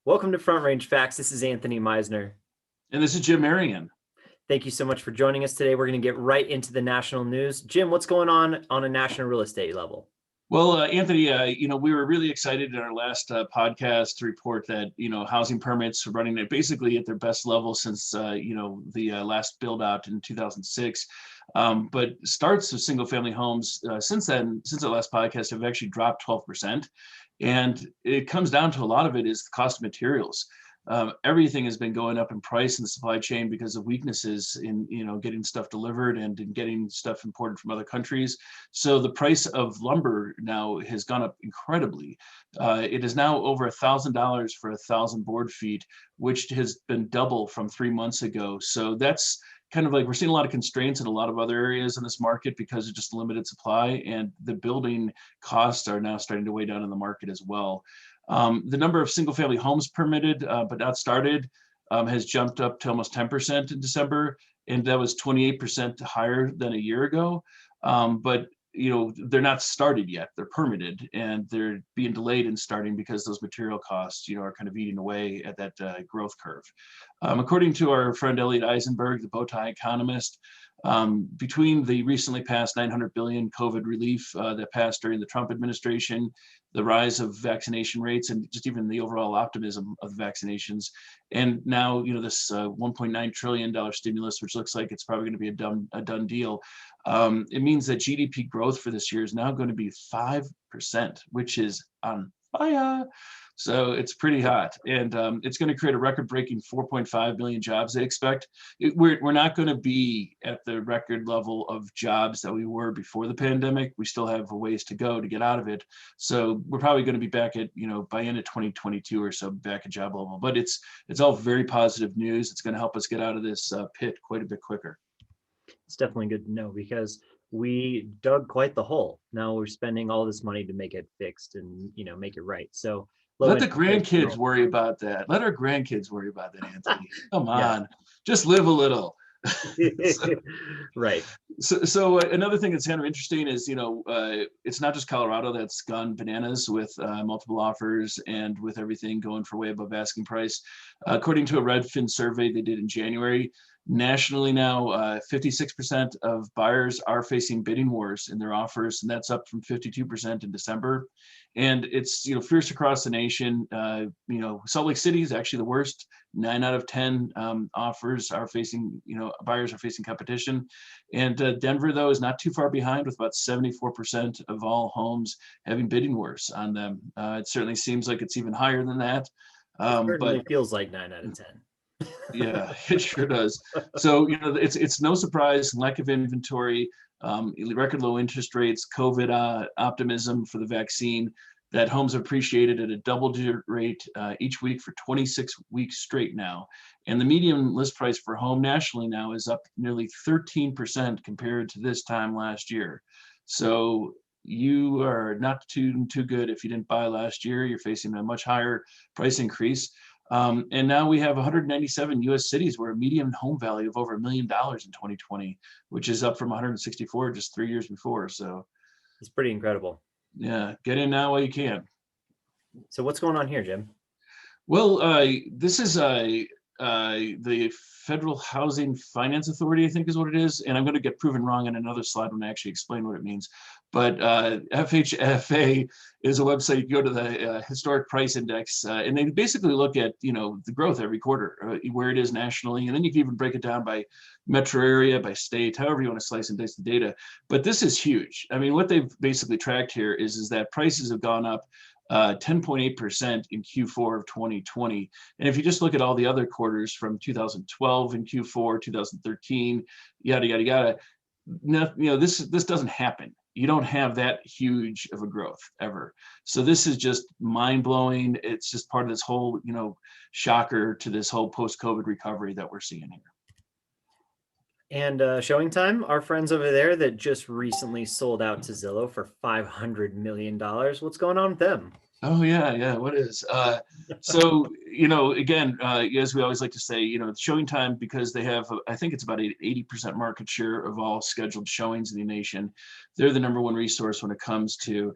Welcome to Front Range Facts. This is Anthony Meisner. And this is Jim Merrion. Thank you so much for joining us today. We're going to get right into the national news. Jim, what's going on a national real estate level? Well, Anthony, we were really excited in our last podcast to report that, housing permits are running at basically at their best level since, the last build out in 2006. But starts of single family homes since the last podcast have actually dropped 12%. And it comes down to a lot of it is the cost of materials. Everything has been going up in price in the supply chain because of weaknesses in getting stuff delivered and in getting stuff imported from other countries. So the price of lumber now has gone up incredibly. It is now over $1,000 for 1,000 board feet, which has been double from 3 months ago. So that's kind of like we're seeing a lot of constraints in a lot of other areas in this market because of just limited supply, and the building costs are now starting to weigh down in the market as well. The number of single family homes permitted but not started has jumped up to almost 10% in December, and that was 28% higher than a year ago. But they're not started yet. They're permitted and they're being delayed in starting because those material costs are kind of eating away at that growth curve. According to our friend Elliot Eisenberg, the bow tie economist, between the recently passed 900 billion COVID relief that passed during the Trump administration, the rise of vaccination rates, and just even the overall optimism of the vaccinations, and now this $1.9 trillion stimulus, which looks like it's probably going to be a done deal. It means that GDP growth for this year is now going to be 5%, which is on fire. So it's pretty hot, and it's going to create a record-breaking 4.5 million jobs. They expect we're not going to be at the record level of jobs that we were before the pandemic. We still have a ways to go to get out of it. So we're probably going to be back at by end of 2022 or so, back at job level. But it's all very positive news. It's going to help us get out of this pit quite a bit quicker. It's definitely good to know because we dug quite the hole. Now we're spending all this money to make it fixed and make it right. So let the grandkids worry about that. Let our grandkids worry about that, Anthony. Come on, just live a little. Right. So another thing that's kind of interesting is, it's not just Colorado that's gone bananas with multiple offers and with everything going for way above asking price. According to a Redfin survey they did in January, nationally now, 56% of buyers are facing bidding wars in their offers, and that's up from 52% in December. And it's fierce across the nation. Salt Lake City is actually the worst. 9 out of 10 offers are facing, buyers are facing competition. And Denver, though, is not too far behind, with about 74% of all homes having bidding wars on them. It certainly seems like it's even higher than that. It certainly feels like 9 out of 10. Yeah, it sure does. So it's no surprise, lack of inventory, record low interest rates, COVID optimism for the vaccine, that homes have appreciated at a double-digit rate each week for 26 weeks straight now. And the median list price for home nationally now is up nearly 13% compared to this time last year. So you are not too good if you didn't buy last year. You're facing a much higher price increase. And now we have 197 U.S. cities where a median home value of over $1 million in 2020, which is up from 164 just 3 years before. So it's pretty incredible. Yeah, get in now while you can. So what's going on here, Jim? Well, this is the Federal Housing Finance Authority, I think is what it is. And I'm going to get proven wrong in another slide when I actually explain what it means. But FHFA is a website. You go to the historic price index, and they basically look at, the growth every quarter, where it is nationally. And then you can even break it down by metro area, by state, however you want to slice and dice the data. But this is huge. I mean, what they've basically tracked here is that prices have gone up 10.8% in Q4 of 2020. And if you just look at all the other quarters from 2012 in Q4, 2013, yada, yada, yada, this doesn't happen. You don't have that huge of a growth ever. So this is just mind blowing. It's just part of this whole, shocker to this whole post-COVID recovery that we're seeing here. And Showing Time, our friends over there that just recently sold out to Zillow for $500 million. What's going on with them? Oh yeah, yeah. What is? So again, as we always like to say, showing time, because they have, I think it's about 80% market share of all scheduled showings in the nation. They're the number one resource when it comes to,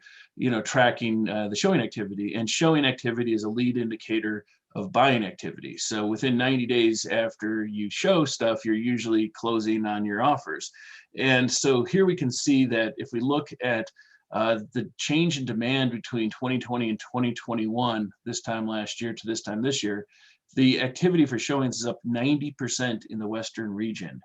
tracking the showing activity. And showing activity is a lead indicator of buying activity. So within 90 days after you show stuff, you're usually closing on your offers. And so here we can see that if we look at the change in demand between 2020 and 2021, this time last year to this time this year, the activity for showings is up 90% in the Western region.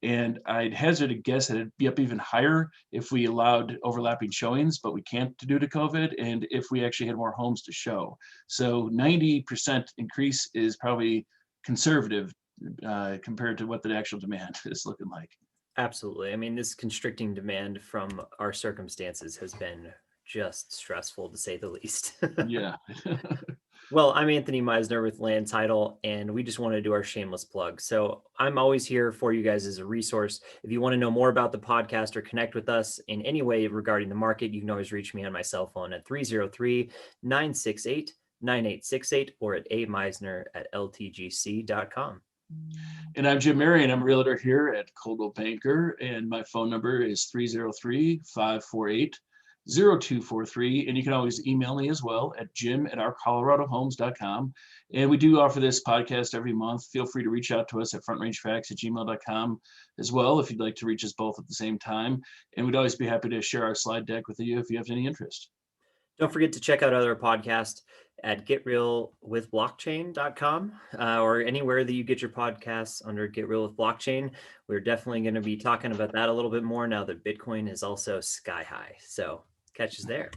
And I'd hazard a guess that it'd be up even higher if we allowed overlapping showings, but we can't due to COVID, and if we actually had more homes to show. So 90% increase is probably conservative compared to what the actual demand is looking like. Absolutely. I mean, this constricting demand from our circumstances has been just stressful to say the least. Yeah. Well, I'm Anthony Meisner with Land Title, and we just want to do our shameless plug. So I'm always here for you guys as a resource. If you want to know more about the podcast or connect with us in any way regarding the market, you can always reach me on my cell phone at 303-968-9868 or at ameisner@ltgc.com. And I'm Jim Merrion. I'm a realtor here at Coldwell Banker, and my phone number is 303-548-0243. And you can always email me as well at jim@ourcoloradohomes.com. And we do offer this podcast every month. Feel free to reach out to us at frontrangefacts@gmail.com as well if you'd like to reach us both at the same time. And we'd always be happy to share our slide deck with you if you have any interest. Don't forget to check out other podcasts at getrealwithblockchain.com or anywhere that you get your podcasts under Get Real with Blockchain. We're definitely going to be talking about that a little bit more now that Bitcoin is also sky high. So catch us there.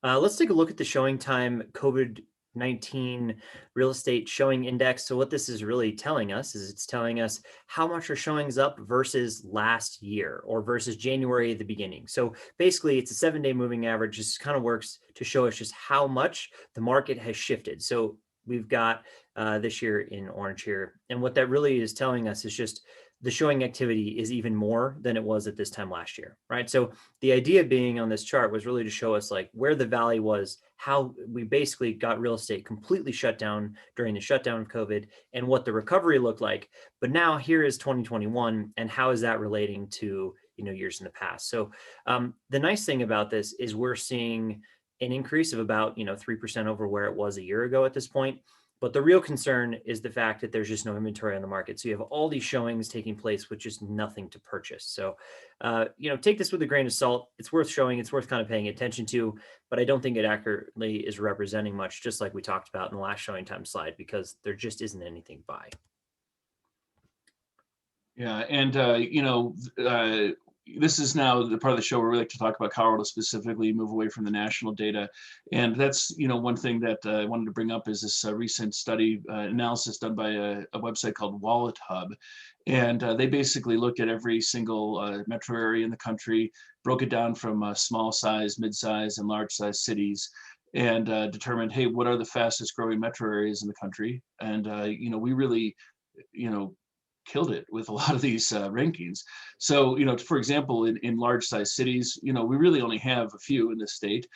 Let's take a look at the showing time COVID-19 real estate showing index. So what this is really telling us is it's telling us how much are showings up versus last year or versus January at the beginning. So basically it's a 7-day moving average. Just kind of works to show us just how much the market has shifted. So we've got this year in orange here. And what that really is telling us is just the showing activity is even more than it was at this time last year, right? So the idea being on this chart was really to show us like where the valley was, how we basically got real estate completely shut down during the shutdown of COVID and what the recovery looked like. But now here is 2021 and how is that relating to, years in the past? So the nice thing about this is we're seeing an increase of about, 3% over where it was a year ago at this point. But the real concern is the fact that there's just no inventory on the market. So you have all these showings taking place with just nothing to purchase. So, take this with a grain of salt. It's worth showing. It's worth kind of paying attention to, but I don't think it accurately is representing much, just like we talked about in the last showing time slide, because there just isn't anything by. Yeah, and this is now the part of the show where we like to talk about Colorado specifically, move away from the national data, and that's one thing that I wanted to bring up is this recent study analysis done by a website called Wallet Hub, and they basically looked at every single metro area in the country, broke it down from small size, mid size, and large size cities. And determined, hey, what are the fastest growing metro areas in the country? And we really, you know, killed it with a lot of these rankings. So, for example, in large size cities, we really only have a few in the state.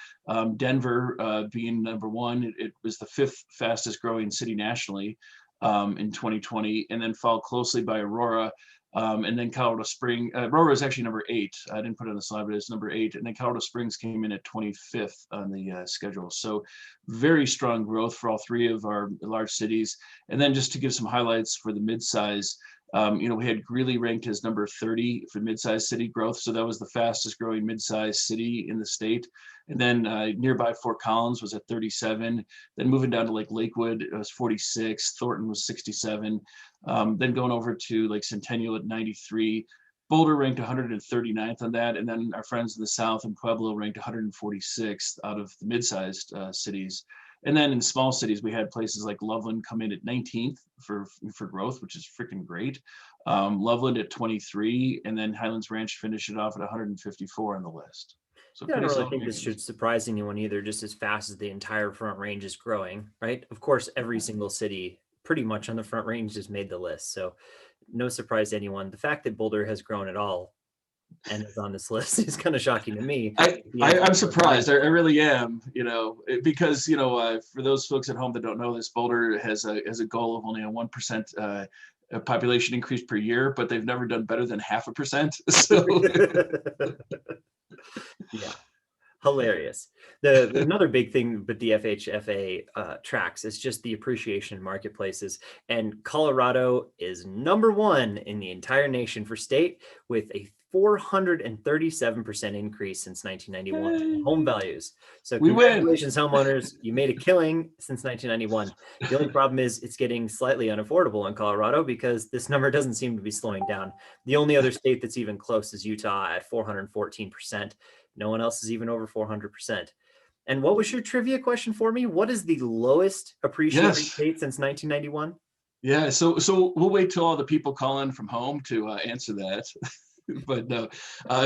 Denver being number one, it was the 5th fastest growing city nationally in 2020, and then followed closely by Aurora. And then Colorado Springs, Aurora is actually number 8. I didn't put it on the slide, but it's number 8. And then Colorado Springs came in at 25th on the schedule. So very strong growth for all 3 of our large cities. And then just to give some highlights for the mid-size, we had Greeley ranked as number 30 for mid-sized city growth. So that was the fastest growing mid-sized city in the state. And then nearby Fort Collins was at 37. Then moving down to Lakewood, it was 46. Thornton was 67. Then going over to Lake Centennial at 93. Boulder ranked 139th on that. And then our friends in the South and Pueblo ranked 146th out of the mid-sized cities. And then in small cities, we had places like Loveland come in at 19th for growth, which is freaking great. Loveland at 23, and then Highlands Ranch finished it off at 154 on the list. So Yeah, I don't pretty really solid think this should surprise anyone either, just as fast as the entire Front Range is growing, right? Of course, every single city pretty much on the Front Range just made the list. So no surprise to anyone. The fact that Boulder has grown at all and is on this list is kind of shocking to me. I'm surprised. I really am. Because for those folks at home that don't know this, Boulder has a goal of only a 1% population increase per year, but they've never done better than 0.5%. So Yeah. Hilarious. Another big thing with the FHFA tracks is just the appreciation in marketplaces. And Colorado is number one in the entire nation for state with a 437% increase since 1991 in home values. So we win. congratulations, homeowners. You made a killing since 1991. The only problem is it's getting slightly unaffordable in Colorado because this number doesn't seem to be slowing down. The only other state that's even close is Utah at 414%. No one else is even over 400%. And what was your trivia question for me? What is the lowest appreciating state since 1991? Yeah, so we'll wait till all the people call in from home to answer that. But no,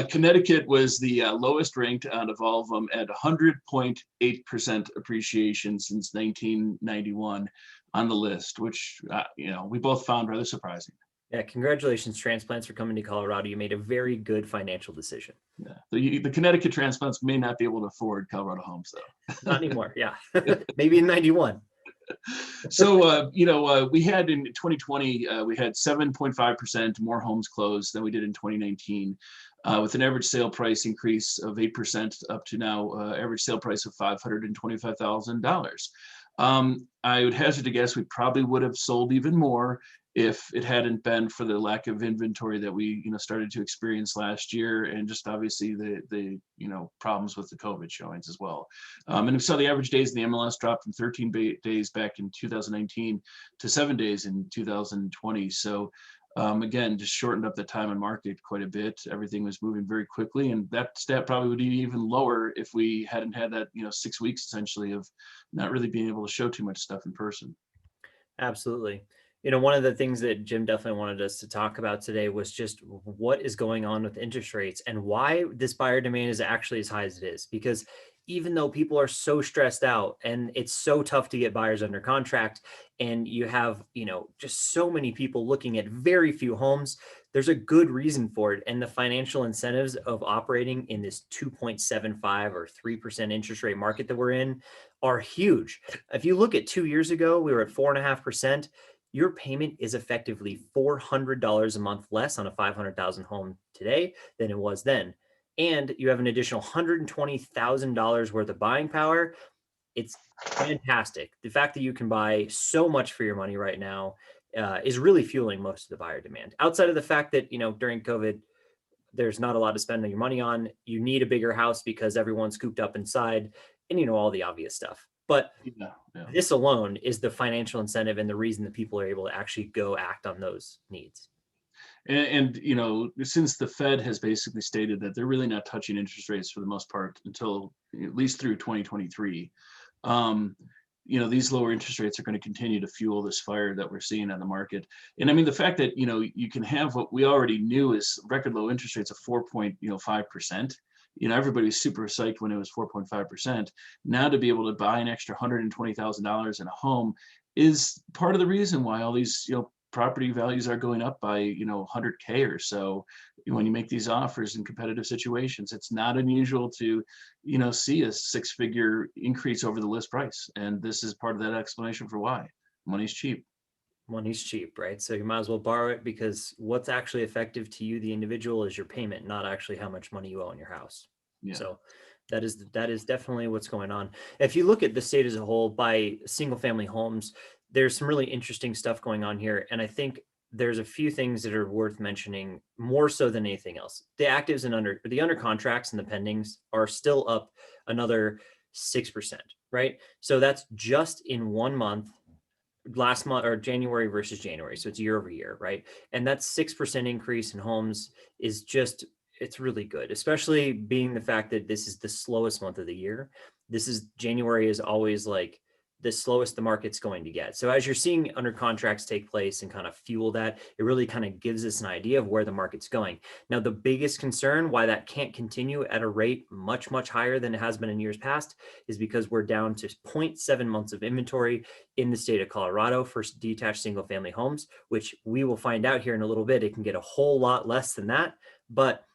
Connecticut was the lowest ranked out of all of them at 100.8% appreciation since 1991 on the list, which we both found rather surprising. Yeah, congratulations, transplants, for coming to Colorado. You made a very good financial decision. Yeah, the Connecticut transplants may not be able to afford Colorado homes, though. Not anymore. Yeah, maybe in 91. So, we had in 2020, we had 7.5% more homes closed than we did in 2019, with an average sale price increase of 8% up to now average sale price of $525,000. I would hazard to guess we probably would have sold even more if it hadn't been for the lack of inventory that we started to experience last year, and just obviously the problems with the COVID showings as well. And we saw the average days in the MLS drop from 13 days back in 2019 to 7 days in 2020. So again, just shortened up the time on market quite a bit. Everything was moving very quickly, and that stat probably would be even lower if we hadn't had that 6 weeks essentially of not really being able to show too much stuff in person. Absolutely. One of the things that Jim definitely wanted us to talk about today was just what is going on with interest rates and why this buyer demand is actually as high as it is. Because even though people are so stressed out and it's so tough to get buyers under contract, and you have, just so many people looking at very few homes, there's a good reason for it. And the financial incentives of operating in this 2.75 or 3% interest rate market that we're in are huge. If you look at 2 years ago, we were at 4.5%. Your payment is effectively $400 a month less on a 500,000 home today than it was then. And you have an additional $120,000 worth of buying power. It's fantastic. The fact that you can buy so much for your money right now is really fueling most of the buyer demand. Outside of the fact that, during COVID, there's not a lot to spend your money on. You need a bigger house because everyone's cooped up inside, and all the obvious stuff. But this alone is the financial incentive and the reason that people are able to actually go act on those needs. And since the Fed has basically stated that they're really not touching interest rates for the most part until at least through 2023, these lower interest rates are going to continue to fuel this fire that we're seeing on the market. And I mean, the fact that you can have what we already knew is record low interest rates of 4.5%. Everybody was super psyched when it was 4.5%. Now to be able to buy an extra $120,000 in a home is part of the reason why all these property values are going up by 100K or so when you make these offers in competitive situations. It's not unusual to see a 6-figure increase over the list price, and this is part of that explanation for why money's cheap. Money's cheap, right? So you might as well borrow it, because what's actually effective to you, the individual, is your payment, not actually how much money you owe on your house. Yeah. So that is definitely what's going on. If you look at the state as a whole by single family homes, there's some really interesting stuff going on here. And I think there's a few things that are worth mentioning more so than anything else. The actives and the under contracts and the pendings are still up another 6%, right? So that's just in 1 month, last month, or January versus January. So it's year over year, right? And that 6% increase in homes is it's really good, especially being the fact that this is the slowest month of the year. January is always like the slowest the market's going to get. So as you're seeing under contracts take place and kind of fuel that, it really kind of gives us an idea of where the market's going. Now, the biggest concern why that can't continue at a rate much, much higher than it has been in years past is because we're down to 0.7 months of inventory in the state of Colorado for detached single family homes, which we will find out here in a little bit. It can get a whole lot less than that. But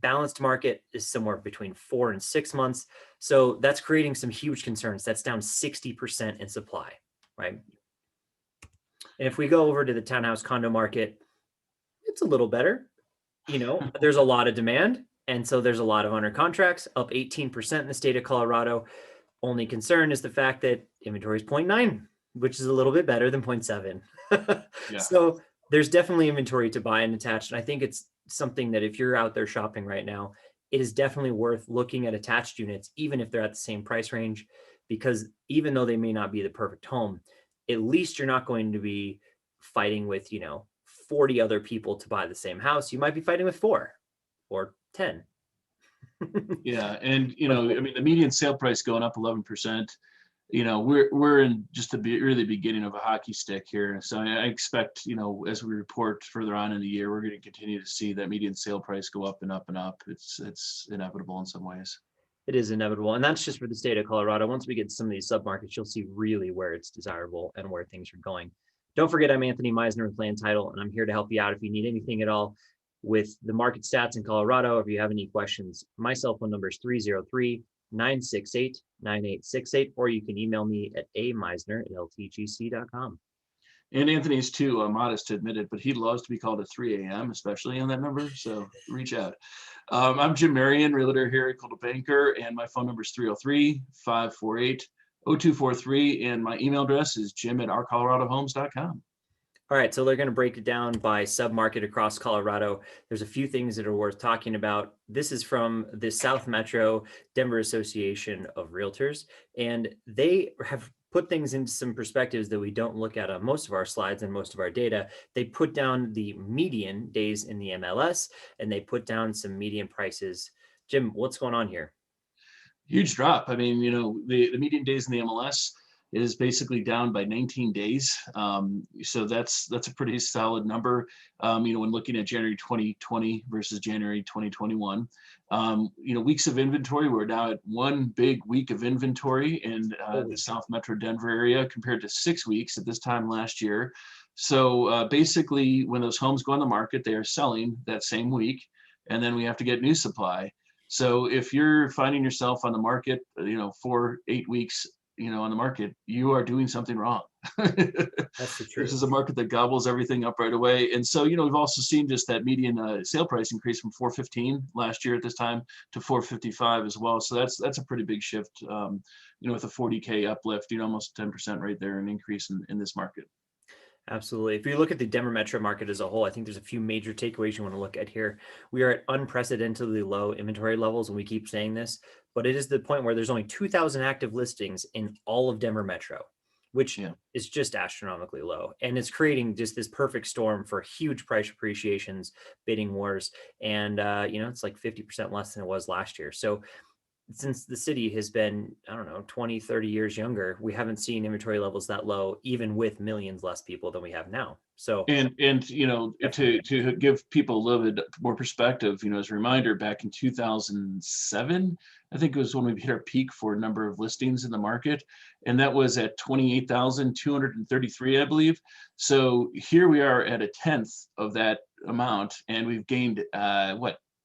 Balanced market is somewhere between 4 and 6 months. So that's creating some huge concerns. That's down 60% in supply, right? And if we go over to the townhouse condo market, it's a little better. There's a lot of demand. And so there's a lot of under contracts, up 18% in the state of Colorado. Only concern is the fact that inventory is 0.9, which is a little bit better than 0.7. Yeah. So there's definitely inventory to buy and attach. And I think it's something that if you're out there shopping right now, it is definitely worth looking at attached units, even if they're at the same price range, because even though they may not be the perfect home, at least you're not going to be fighting with, 40 other people to buy the same house. You might be fighting with 4 or 10. Yeah, and I mean, the median sale price going up 11%. We're in just the really beginning of a hockey stick here. So I expect, as we report further on in the year, we're going to continue to see that median sale price go up and up and up. It's inevitable in some ways. It is inevitable. And that's just for the state of Colorado. Once we get to some of these submarkets, you'll see really where it's desirable and where things are going. Don't forget, I'm Anthony Meisner with Land Title, and I'm here to help you out if you need anything at all with the market stats in Colorado. If you have any questions, my cell phone number is 303-968-9868, or you can email me at ameisner@ltgc.com. And Anthony's too modest to admit it, but he loves to be called at 3 a.m., especially on that number. So reach out. I'm Jim Merrion, Realtor here at Coldwell Banker, and my phone number is 303-548-0243, and my email address is jim@ourcoloradohomes.com. All right, so they're going to break it down by submarket across Colorado. There's a few things that are worth talking about. This is from the South Metro Denver Association of Realtors, and they have put things into some perspectives that we don't look at on most of our slides and most of our data. They put down the median days in the MLS, and they put down some median prices. Jim, what's going on here? Huge drop. I mean, the median days in the MLS is basically down by 19 days. So that's a pretty solid number. When looking at January 2020 versus January 2021, weeks of inventory, we're now at 1 big week of inventory in the South Metro Denver area compared to 6 weeks at this time last year. So basically, when those homes go on the market, they are selling that same week, and then we have to get new supply. So if you're finding yourself on the market, 4-8 weeks, on the market, you are doing something wrong. That's the truth. This is a market that gobbles everything up right away. And so, we've also seen just that median sale price increase from 415 last year at this time to 455 as well. So that's a pretty big shift, with a 40K uplift, almost 10% right there, an increase in this market. Absolutely. If you look at the Denver metro market as a whole, I think there's a few major takeaways you want to look at here. We are at unprecedentedly low inventory levels, and we keep saying this, but it is the point where there's only 2,000 active listings in all of Denver metro, which is just astronomically low. And it's creating just this perfect storm for huge price appreciations, bidding wars. And, it's like 50% less than it was last year. So since the city has been, 20, 30 years younger, we haven't seen inventory levels that low, even with millions less people than we have now. So, and to give people a little bit more perspective, as a reminder, back in 2007, I think it was when we hit our peak for number of listings in the market, and that was at 28,233, I believe. So here we are at a tenth of that amount, and we've gained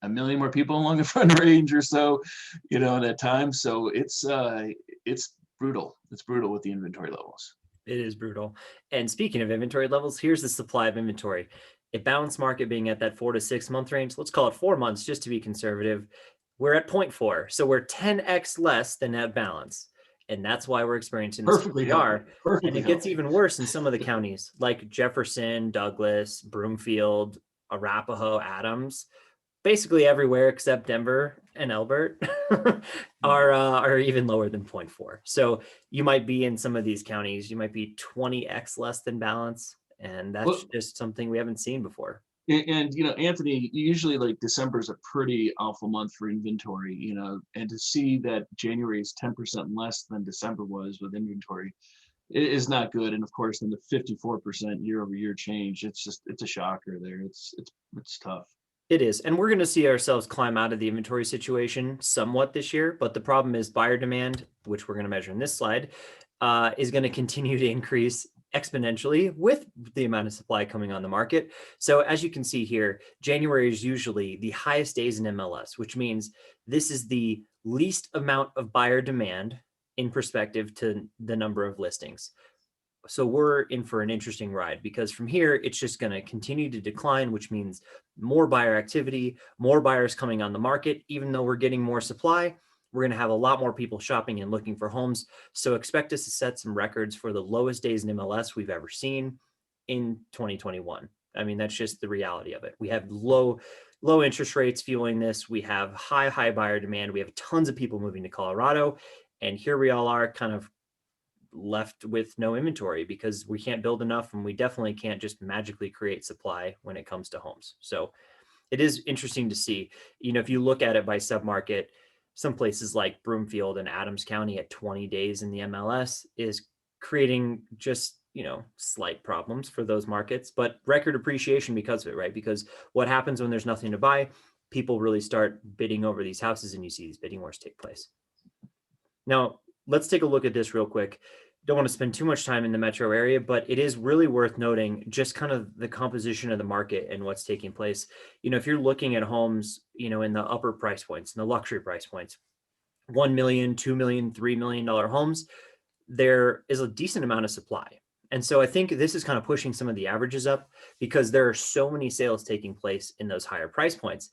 a million more people along the front range or so, in that time. So it's brutal. It's brutal with the inventory levels. It is brutal. And speaking of inventory levels, here's the supply of inventory. A balanced market being at that 4 to 6 month range, let's call it 4 months just to be conservative. We're at 0.4. So we're 10x less than that balance. And that's why we're experiencing this. Perfectly PR. healthy. And it gets even worse in some of the counties like Jefferson, Douglas, Broomfield, Arapahoe, Adams. Basically everywhere except Denver and Elbert are even lower than 0.4. So you might be in some of these counties, you might be 20x less than balance. And that's just something we haven't seen before. And Anthony, usually like December is a pretty awful month for inventory, and to see that January is 10% less than December was with inventory, it is not good. And of course, then the 54% year over year change, it's a shocker there. It's tough. It is. And we're going to see ourselves climb out of the inventory situation somewhat this year. But the problem is buyer demand, which we're going to measure in this slide, is going to continue to increase exponentially with the amount of supply coming on the market. So as you can see here, January is usually the highest days in MLS, which means this is the least amount of buyer demand in perspective to the number of listings. So we're in for an interesting ride, because from here, it's just going to continue to decline, which means more buyer activity, more buyers coming on the market. Even though we're getting more supply, we're going to have a lot more people shopping and looking for homes. So expect us to set some records for the lowest days in MLS we've ever seen in 2021. I mean, that's just the reality of it. We have low interest rates fueling this. We have high buyer demand. We have tons of people moving to Colorado. And here we all are, kind of left with no inventory because we can't build enough, and we definitely can't just magically create supply when it comes to homes. So it is interesting to see, if you look at it by submarket, some places like Broomfield and Adams County at 20 days in the MLS is creating just, slight problems for those markets, but record appreciation because of it, right? Because what happens when there's nothing to buy? People really start bidding over these houses, and you see these bidding wars take place. Now, let's take a look at this real quick. Don't want to spend too much time in the metro area, but it is really worth noting just kind of the composition of the market and what's taking place. If you're looking at homes, in the upper price points, in the luxury price points, $1 million, $2 million, $3 million homes, there is a decent amount of supply. And so I think this is kind of pushing some of the averages up because there are so many sales taking place in those higher price points.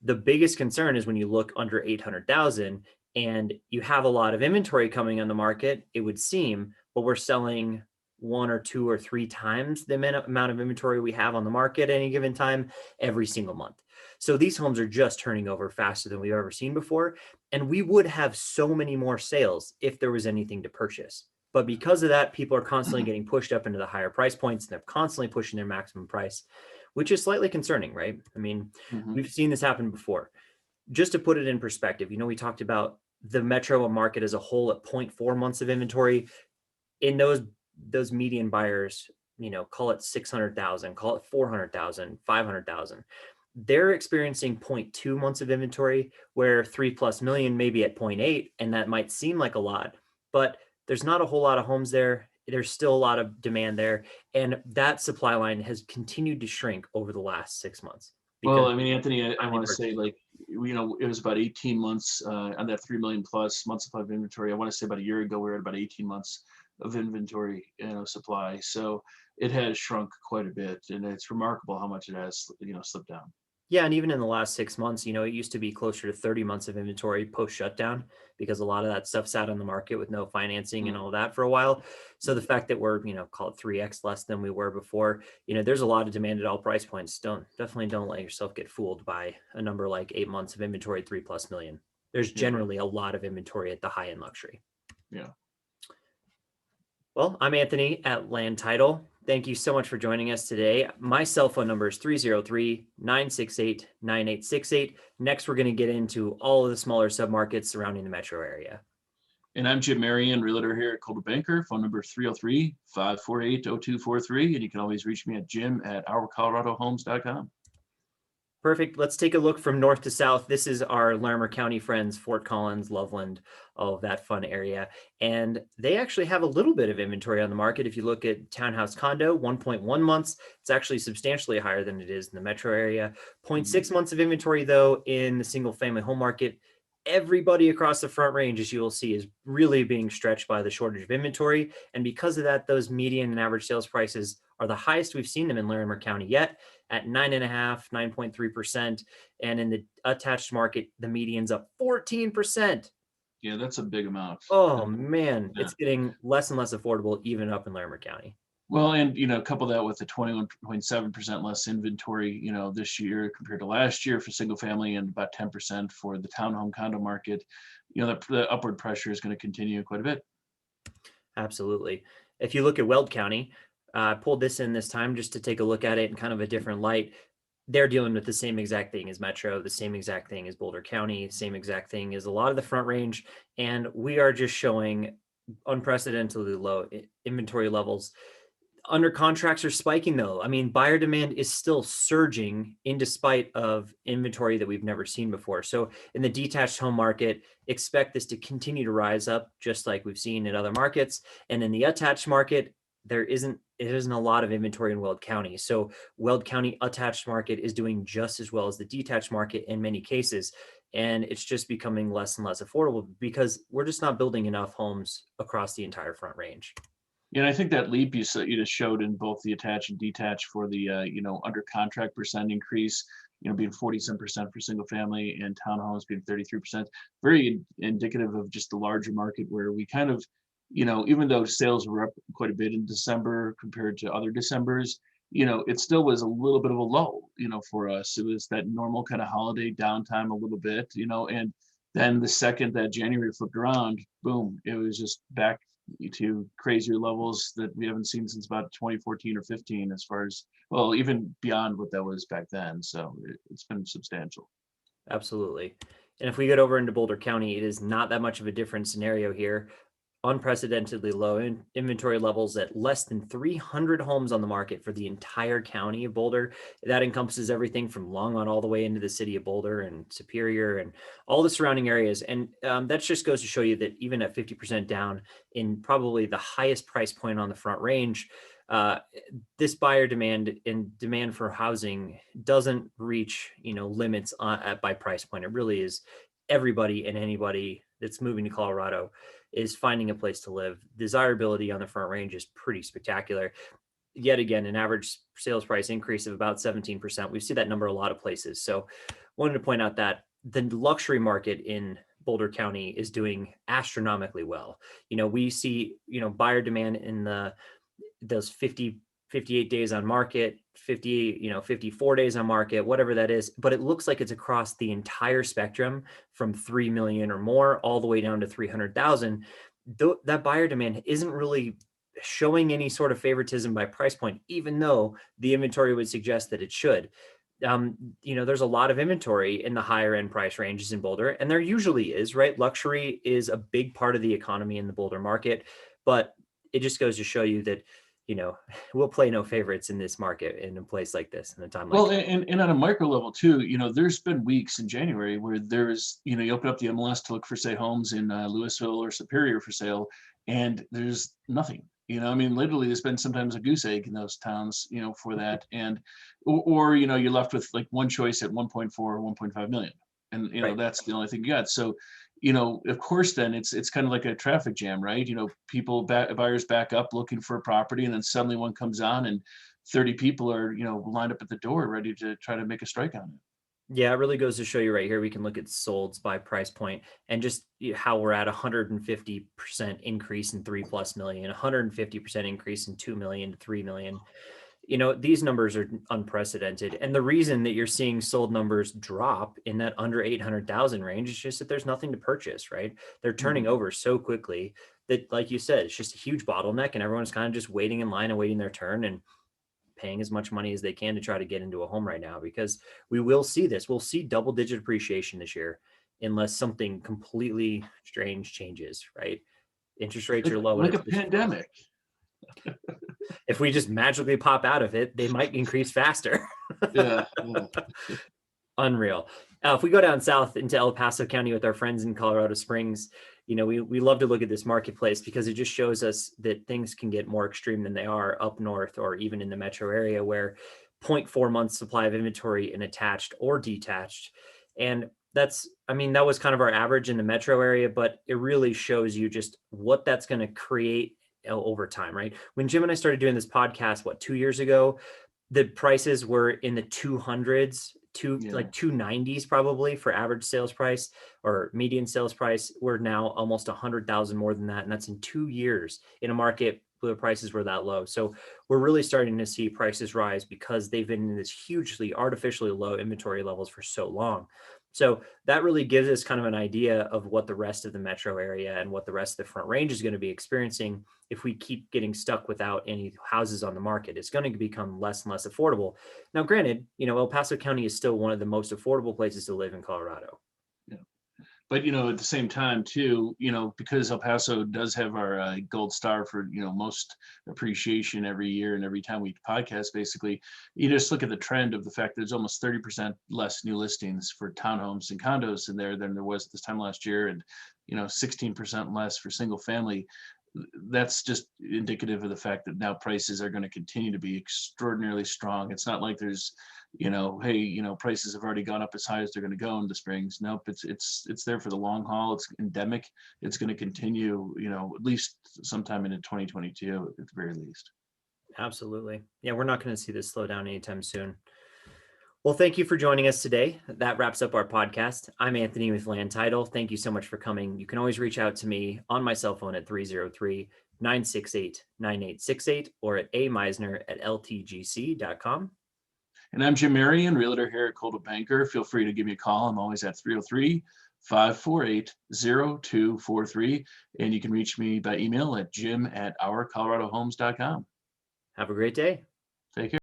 The biggest concern is when you look under 800,000 and you have a lot of inventory coming on the market, it would seem, but we're selling 1 or 2 or 3 times the amount of inventory we have on the market at any given time every single month. So these homes are just turning over faster than we've ever seen before. And we would have so many more sales if there was anything to purchase. But because of that, people are constantly getting pushed up into the higher price points, and they're constantly pushing their maximum price, which is slightly concerning, right? I mean, we've seen this happen before. Just to put it in perspective, we talked about the metro market as a whole at 0.4 months of inventory. In those median buyers, call it 600,000, call it 400,000, 500,000. They're experiencing 0.2 months of inventory, where 3+ million maybe at 0.8, and that might seem like a lot, but there's not a whole lot of homes there. There's still a lot of demand there, and that supply line has continued to shrink over the last 6 months. Well, I mean, Anthony, I want to say, like, it was about 18 months on that 3 million plus month supply of inventory. I want to say about a year ago, we were at about 18 months of inventory, supply. So it has shrunk quite a bit, and it's remarkable how much it has, slipped down. Yeah, and even in the last 6 months, it used to be closer to 30 months of inventory post shutdown, because a lot of that stuff sat on the market with no financing and all that for a while. So the fact that we're, call it 3x less than we were before, there's a lot of demand at all price points. Definitely don't let yourself get fooled by a number like 8 months of inventory, 3+ million. There's generally a lot of inventory at the high end luxury. Yeah. Well, I'm Anthony at Land Title. Thank you so much for joining us today. My cell phone number is 303-968-9868. Next, we're going to get into all of the smaller submarkets surrounding the metro area. And I'm Jim Merrion, Realtor here at Coldwell Banker. Phone number 303-548-0243. And you can always reach me at jim@ourcoloradohomes.com. Perfect. Let's take a look from north to south. This is our Larimer County friends, Fort Collins, Loveland, all of that fun area. And they actually have a little bit of inventory on the market. If you look at townhouse condo, 1.1 months, it's actually substantially higher than it is in the metro area. 0.6 months of inventory, though, in the single family home market. Everybody across the Front Range, as you will see, is really being stretched by the shortage of inventory. And because of that, those median and average sales prices are the highest we've seen them in Larimer County yet, at 9.5%, 9.3%. And in the attached market, the median's up 14%. Yeah, that's a big amount. Oh, man. Yeah. It's getting less and less affordable, even up in Larimer County. Well, and, couple that with the 21.7% less inventory, this year compared to last year for single family, and about 10% for the townhome condo market, the upward pressure is going to continue quite a bit. Absolutely. If you look at Weld County, I pulled this in this time just to take a look at it in kind of a different light. They're dealing with the same exact thing as Metro, the same exact thing as Boulder County, same exact thing as a lot of the Front Range. And we are just showing unprecedentedly low inventory levels. Under contracts are spiking, though. I mean, buyer demand is still surging in despite of inventory that we've never seen before. So in the detached home market, expect this to continue to rise up, just like we've seen in other markets. And in the attached market, it isn't a lot of inventory in Weld County. So Weld County attached market is doing just as well as the detached market in many cases. And it's just becoming less and less affordable because we're just not building enough homes across the entire Front Range. Yeah, and I think that leap you just showed in both the attached and detached for the under contract percent increase, being 47% for single family and townhomes being 33%, very indicative of just the larger market where we kind of, even though sales were up quite a bit in December compared to other Decembers, it still was a little bit of a low, for us. It was that normal kind of holiday downtime a little bit, and then the second that January flipped around, boom, it was just back to crazier levels that we haven't seen since about 2014 or 15, as far as, well, even beyond what that was back then. So it's been substantial. Absolutely. And if we get over into Boulder County, it is not that much of a different scenario here. Unprecedentedly low inventory levels at less than 300 homes on the market for the entire county of Boulder. That encompasses everything from Longmont all the way into the city of Boulder and Superior and all the surrounding areas. And that just goes to show you that even at 50% down in probably the highest price point on the Front Range, this buyer demand and demand for housing doesn't reach, limits by price point. It really is everybody and anybody that's moving to Colorado is finding a place to live. Desirability on the Front Range is pretty spectacular. Yet again, an average sales price increase of about 17%. We see that number a lot of places. So wanted to point out that the luxury market in Boulder County is doing astronomically well. We see, buyer demand in those 58 days on market, 54 days on market, whatever that is. But it looks like it's across the entire spectrum from 3 million or more all the way down to 300,000. That buyer demand isn't really showing any sort of favoritism by price point, even though the inventory would suggest that it should. There's a lot of inventory in the higher end price ranges in Boulder, and there usually is, right? Luxury is a big part of the economy in the Boulder market, but it just goes to show you that, we'll play no favorites in this market in a place like this in a time like Well, and on a micro level too, there's been weeks in January where there's, you open up the MLS to look for, say, homes in Louisville or Superior for sale, and there's nothing. I mean, literally, there's been sometimes a goose egg in those towns, for that, and or you're left with like one choice at 1.4 or 1.5 million, and right. that's the only thing you got. So, of course, then it's kind of like a traffic jam, right? Buyers back up looking for a property, and then suddenly one comes on, and 30 people are, lined up at the door ready to try to make a strike on it. Yeah, it really goes to show you right here. We can look at solds by price point and just how we're at 150% increase in 3+ million, 150% increase in 2 million to 3 million. These numbers are unprecedented. And the reason that you're seeing sold numbers drop in that under 800,000 range is just that there's nothing to purchase, right? They're turning over so quickly that, like you said, it's just a huge bottleneck and everyone's kind of just waiting in line and waiting their turn and paying as much money as they can to try to get into a home right now, because we will see this. We'll see double-digit appreciation this year unless something completely strange changes, right? Interest rates are low. Like a pandemic. If we just magically pop out of it, they might increase faster. Yeah. Unreal. If we go down south into El Paso County with our friends in Colorado Springs, we love to look at this marketplace because it just shows us that things can get more extreme than they are up north or even in the metro area, where 0.4 months supply of inventory in attached or detached. And that was kind of our average in the metro area, but it really shows you just what that's going to create over time, right? When Jim and I started doing this podcast, 2 years ago, the prices were in the 200s to like 290s probably for average sales price or median sales price. We're now almost 100,000 more than that. And that's in 2 years in a market where the prices were that low. So we're really starting to see prices rise because they've been in this hugely artificially low inventory levels for so long. So that really gives us kind of an idea of what the rest of the metro area and what the rest of the Front Range is going to be experiencing if we keep getting stuck without any houses on the market. It's going to become less and less affordable. Now, granted, El Paso County is still one of the most affordable places to live in Colorado. Yeah. But, at the same time, too, because El Paso does have our gold star for, most appreciation every year and every time we podcast, basically, you just look at the trend of the fact that there's almost 30% less new listings for townhomes and condos in there than there was this time last year, and, 16% less for single family. that's just indicative of the fact that now prices are going to continue to be extraordinarily strong. It's not like there's, hey, prices have already gone up as high as they're going to go in the springs. Nope, it's there for the long haul. It's endemic. It's going to continue, at least sometime into 2022 at the very least. Absolutely. Yeah, we're not going to see this slow down anytime soon. Well, thank you for joining us today. That wraps up our podcast. I'm Anthony with Land Title. Thank you so much for coming. You can always reach out to me on my cell phone at 303-968-9868 or at ameisner@ltgc.com. And I'm Jim Merrion, Realtor here at Coldwell Banker. Feel free to give me a call. I'm always at 303-548-0243. And you can reach me by email at jim@ourcoloradohomes.com. Have a great day. Take care.